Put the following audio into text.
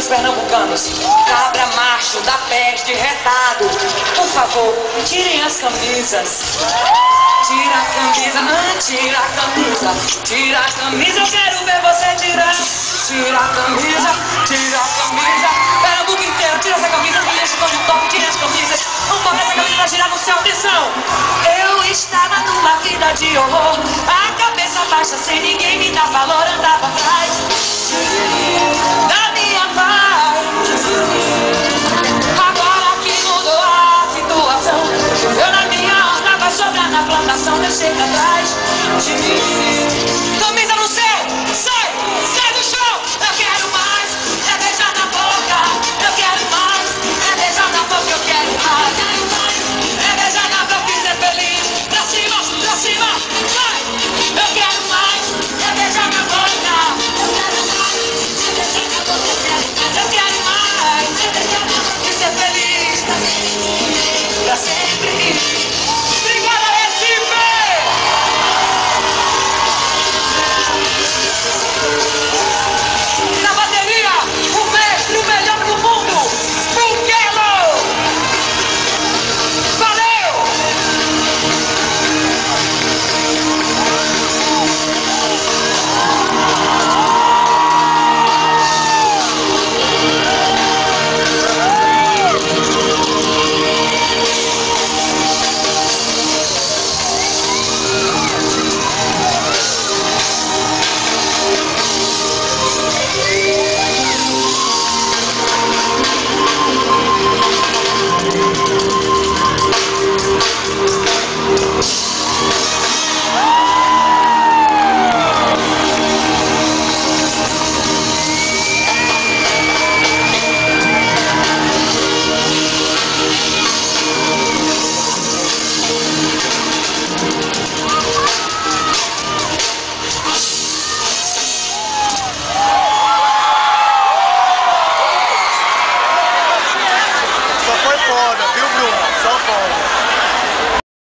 homens pernambucanos, cabra macho, da peste, retado, por favor, tirem as camisas. Tira a camisa, tira a camisa, tira a camisa, eu quero ver você tirar. Tira a camisa, Pernambuco inteiro, tira essa camisa, me deixa de top, tira as camisas. Vamos botar essa camisa pra girar no céu, atenção. Eu estava numa vida de horror, a cabeça baixa sem ninguém me dar valor, andava atrás da minha paz. Agora que mudou a situação, eu na minha onda vai sobrar na plantação, deixei pra trás de mim. Camisa no céu, sai do chão. Eu quero mais, é beijar na boca. Eu quero mais, é beijar na boca. Eu quero mais, é beijar na boca e ser feliz. Pra cima, vai. Eu quero mais, é beijar na boca. Eu quero mais, é beijar na boca. Eu quero mais, é beijar na boca e ser feliz. Pra sempre. Obrigada, Recife! Na bateria, o mestre, o melhor do mundo, Bugelo! Valeu! Só foi foda, viu, Bruno? Só foda.